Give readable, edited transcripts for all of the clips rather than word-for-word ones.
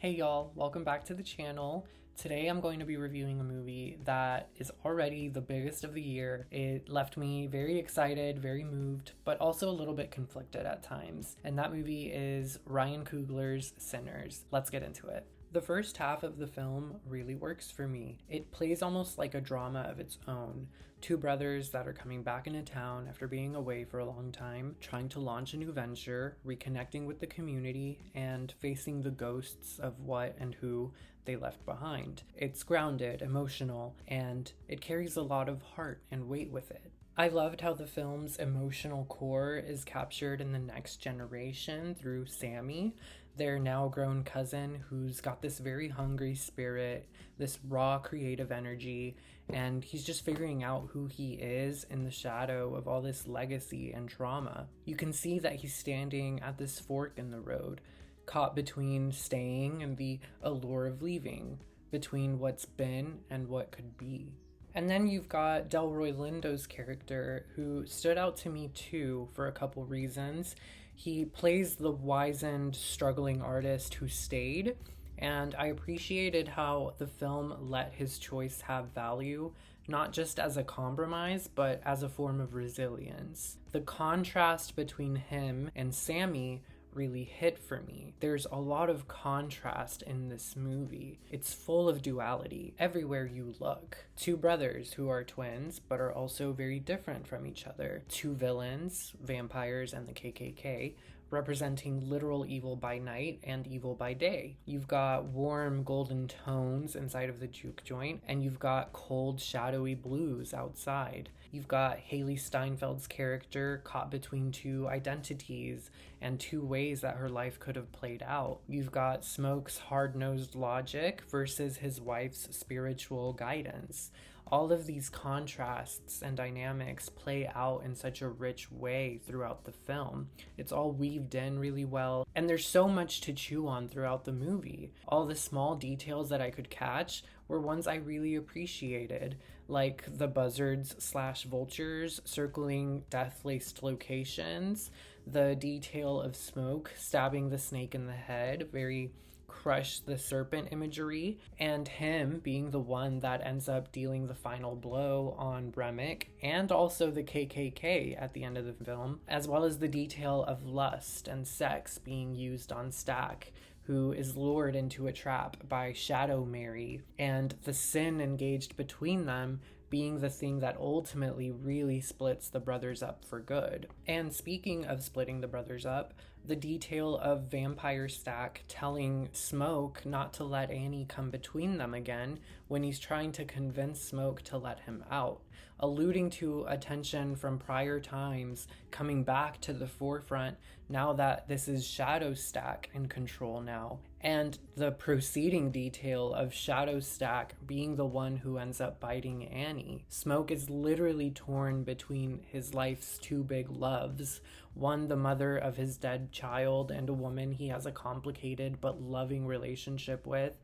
Hey y'all, welcome back to the channel. Today I'm going to be reviewing a movie that is already the biggest of the year. It left me very excited, very moved, but also a little bit conflicted at times. And that movie is Ryan Coogler's Sinners. Let's get into it. The first half of the film really works for me. It plays almost like a drama of its own. Two brothers that are coming back into town after being away for a long time, trying to launch a new venture, reconnecting with the community, and facing the ghosts of what and who they left behind. It's grounded, emotional, and it carries a lot of heart and weight with it. I loved how the film's emotional core is captured in the next generation through Sammy, their now grown cousin who's got this very hungry spirit, this raw creative energy, and he's just figuring out who he is in the shadow of all this legacy and trauma. You can see that he's standing at this fork in the road, caught between staying and the allure of leaving, between what's been and what could be. And then you've got Delroy Lindo's character, who stood out to me too for a couple reasons. He plays the wizened, struggling artist who stayed, and I appreciated how the film let his choice have value, not just as a compromise, but as a form of resilience. The contrast between him and Sammy really hit for me. There's a lot of contrast in this movie. It's full of duality everywhere you look. Two brothers who are twins but are also very different from each other. Two villains, vampires and the KKK, representing literal evil by night and evil by day. You've got warm golden tones inside of the juke joint, and you've got cold shadowy blues outside. You've got Haley Steinfeld's character caught between two identities and two ways that her life could have played out. You've got Smoke's hard-nosed logic versus his wife's spiritual guidance. All of these contrasts and dynamics play out in such a rich way throughout the film. It's all weaved in really well, and there's so much to chew on throughout the movie. All the small details that I could catch were ones I really appreciated, like the buzzards slash vultures circling death-laced locations, the detail of Smoke stabbing the snake in the head, very crush the serpent imagery, and him being the one that ends up dealing the final blow on Remick and also the KKK at the end of the film, as well as the detail of lust and sex being used on Stack, who is lured into a trap by Shadow Mary, and the sin engaged between them being the thing that ultimately really splits the brothers up for good. And speaking of splitting the brothers up, the detail of Vampire Stack telling Smoke not to let Annie come between them again when he's trying to convince Smoke to let him out, alluding to a tension from prior times coming back to the forefront now that this is Shadow Stack in control now. And the preceding detail of Shadow Stack being the one who ends up biting Annie. Smoke is literally torn between his life's two big loves. One, the mother of his dead child and a woman he has a complicated but loving relationship with.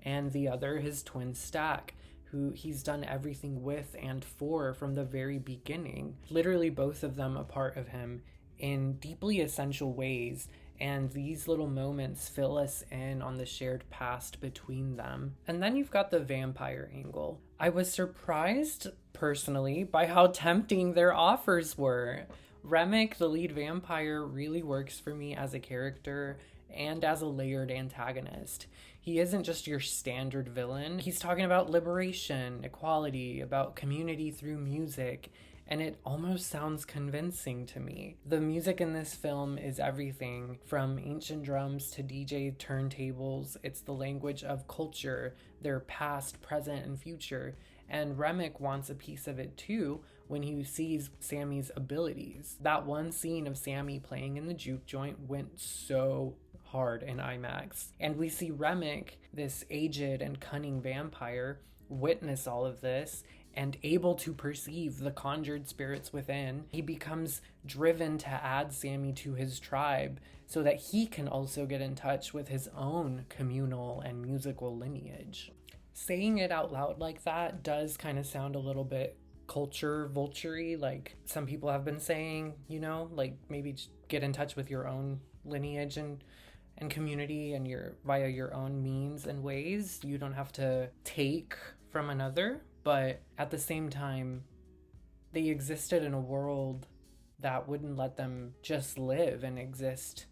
And the other, his twin Stack, who he's done everything with and for from the very beginning. Literally both of them a part of him in deeply essential ways, and these little moments fill us in on the shared past between them. And then you've got the vampire angle. I was surprised, personally, by how tempting their offers were. Remick, the lead vampire, really works for me as a character and as a layered antagonist. He isn't just your standard villain. He's talking about liberation, equality, about community through music, and it almost sounds convincing to me. The music in this film is everything from ancient drums to DJ turntables. It's the language of culture, their past, present, and future. And Remick wants a piece of it too when he sees Sammy's abilities. That one scene of Sammy playing in the juke joint went so hard in IMAX. And we see Remick, this aged and cunning vampire, witness all of this and able to perceive the conjured spirits within. He becomes driven to add Sammy to his tribe so that he can also get in touch with his own communal and musical lineage. Saying it out loud like that does kind of sound a little bit culture vulture-y, like some people have been saying, like maybe get in touch with your own lineage and and community and via your own means and ways. You don't have to take from another, but at the same time, they existed in a world that wouldn't let them just live and exist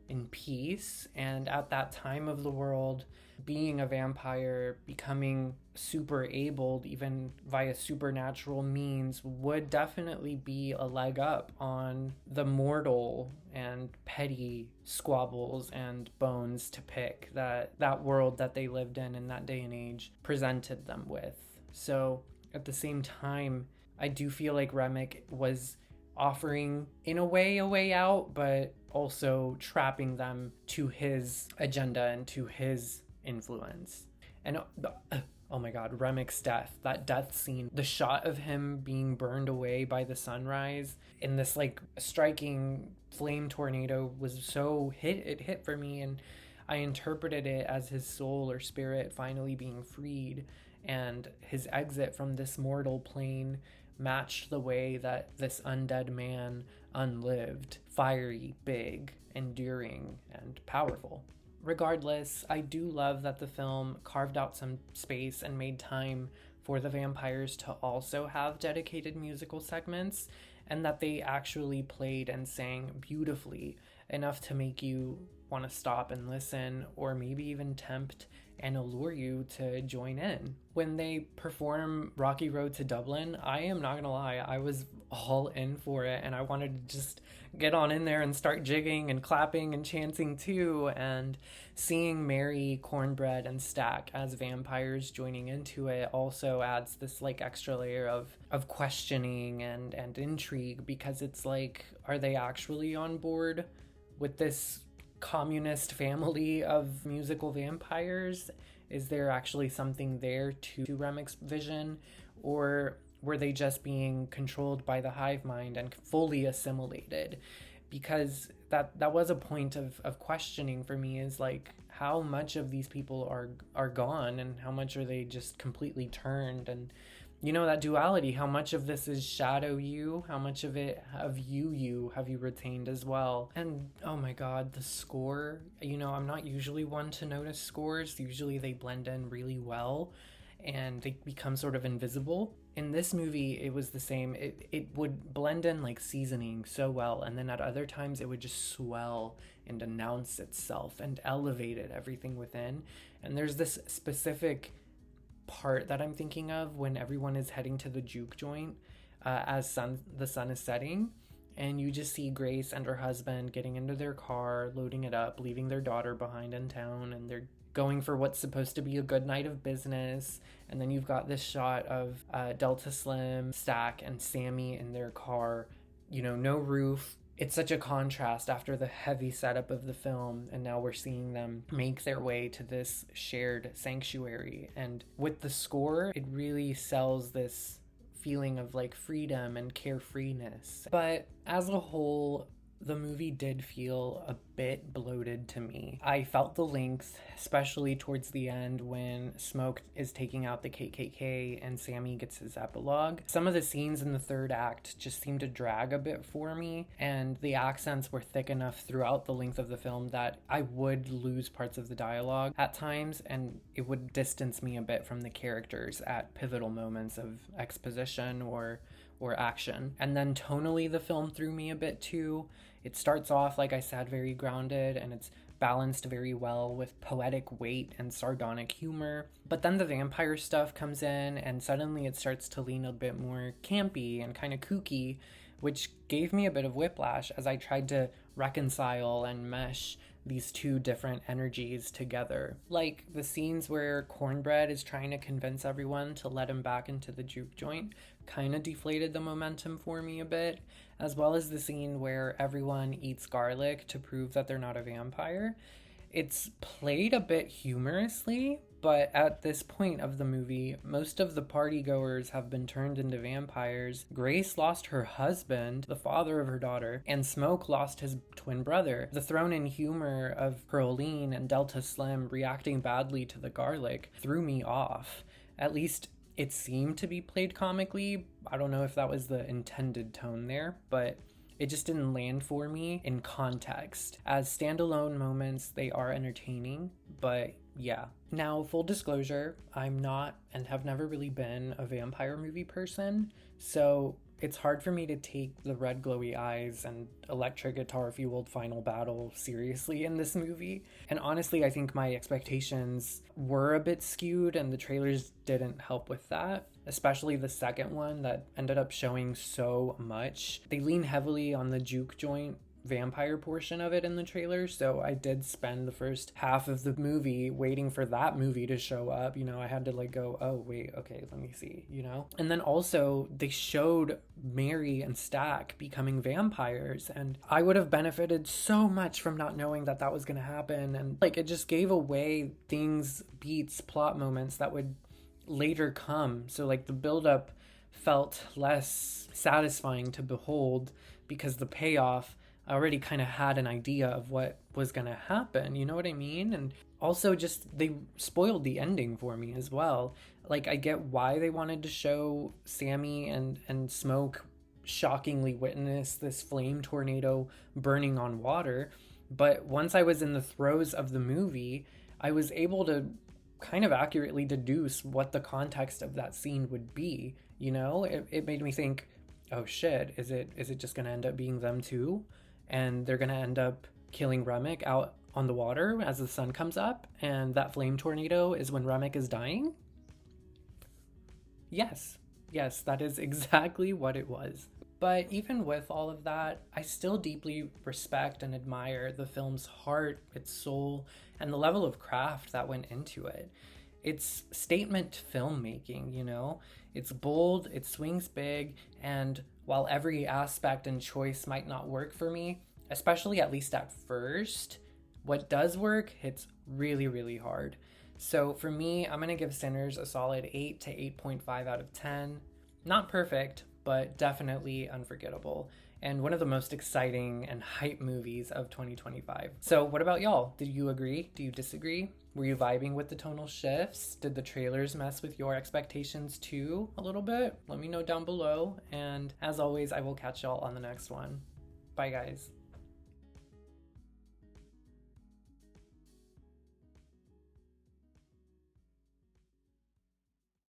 in peace. And at that time of the world, being a vampire, becoming super abled, even via supernatural means, would definitely be a leg up on the mortal and petty squabbles and bones to pick that world that they lived in that day and age presented them with. So at the same time, I do feel like Remick was offering, in a way out, but also trapping them to his agenda and to his influence. And oh my god, Remick's death, that death scene, the shot of him being burned away by the sunrise in this like striking flame tornado was so it hit for me, and I interpreted it as his soul or spirit finally being freed, and his exit from this mortal plane matched the way that this undead man unlived: fiery, big, enduring, and powerful. Regardless, I do love that the film carved out some space and made time for the vampires to also have dedicated musical segments, and that they actually played and sang beautifully, enough to make you want to stop and listen, or maybe even tempt and allure you to join in. When they perform Rocky Road to Dublin, I am not gonna lie, I was all in for it, and I wanted to just get on in there and start jigging and clapping and chanting too. And seeing Mary, Cornbread, and Stack as vampires joining into it also adds this like extra layer of questioning and intrigue, because it's like, are they actually on board with this communist family of musical vampires? Is there actually something there to Remick's vision, or were they just being controlled by the hive mind and fully assimilated? Because that was a point of questioning for me, is like, how much of these people are gone, and how much are they just completely turned? And you know, that duality, how much of this is shadow you, how much of it of you have you retained as well? And oh my god, the score, you know, I'm not usually one to notice scores. Usually they blend in really well and they become sort of invisible. In this movie, it was the same. It would blend in like seasoning so well, and then at other times it would just swell and announce itself and elevated everything within. And there's this specific part that I'm thinking of when everyone is heading to the juke joint as the sun is setting, and you just see Grace and her husband getting into their car, loading it up, leaving their daughter behind in town, and they're going for what's supposed to be a good night of business. And then you've got this shot of Delta Slim, Stack, and Sammy in their car, you know, no roof. It's such a contrast after the heavy setup of the film, and now we're seeing them make their way to this shared sanctuary. And with the score, it really sells this feeling of like freedom and carefreeness. But as a whole, the movie did feel a bit bloated to me. I felt the length, especially towards the end when Smoke is taking out the KKK and Sammy gets his epilogue. Some of the scenes in the third act just seemed to drag a bit for me, and the accents were thick enough throughout the length of the film that I would lose parts of the dialogue at times, and it would distance me a bit from the characters at pivotal moments of exposition or action. And then tonally, the film threw me a bit too. It starts off, like I said, very grounded, and it's balanced very well with poetic weight and sardonic humor. But then the vampire stuff comes in, and suddenly it starts to lean a bit more campy and kind of kooky, which gave me a bit of whiplash as I tried to reconcile and mesh these two different energies together. Like the scenes where Cornbread is trying to convince everyone to let him back into the juke joint kind of deflated the momentum for me a bit, as well as the scene where everyone eats garlic to prove that they're not a vampire. It's played a bit humorously, but at this point of the movie, most of the partygoers have been turned into vampires. Grace lost her husband, the father of her daughter, and Smoke lost his twin brother. The thrown-in humor of Pearline and Delta Slim reacting badly to the garlic threw me off. At least it seemed to be played comically. I don't know if that was the intended tone there, but It just didn't land for me in context. As standalone moments, they are entertaining, but yeah. Now, full disclosure, I'm not and have never really been a vampire movie person, so it's hard for me to take the red glowy eyes and electric guitar fueled final battle seriously in this movie. And honestly, I think my expectations were a bit skewed and the trailers didn't help with that, especially the second one that ended up showing so much. They lean heavily on the juke joint vampire portion of it in the trailer, so I did spend the first half of the movie waiting for that movie to show up. You know, I had to like go, oh wait, okay, let me see, you know. And then also they showed Mary and Stack becoming vampires, and I would have benefited so much from not knowing that that was going to happen. And like, it just gave away things, beats, plot moments that would later come. So like the buildup felt less satisfying to behold because the payoff, I already kind of had an idea of what was going to happen. You know what I mean? And also just they spoiled the ending for me as well. Like, I get why they wanted to show Sammy and Smoke shockingly witness this flame tornado burning on water. But once I was in the throes of the movie, I was able to kind of accurately deduce what the context of that scene would be. You know, it made me think, oh shit, is it just going to end up being them too? And they're going to end up killing Remick out on the water as the sun comes up, and that flame tornado is when Remick is dying? Yes, that is exactly what it was. But even with all of that, I still deeply respect and admire the film's heart, its soul, and the level of craft that went into it. It's statement filmmaking, you know? It's bold, it swings big, and while every aspect and choice might not work for me, especially at least at first, what does work hits really, really hard. So for me, I'm going to give Sinners a solid 8 to 8.5 out of 10. Not perfect, but definitely unforgettable, and one of the most exciting and hype movies of 2025. So what about y'all? Did you agree? Do you disagree? Were you vibing with the tonal shifts? Did the trailers mess with your expectations too a little bit? Let me know down below, and as always, I will catch y'all on the next one. Bye guys.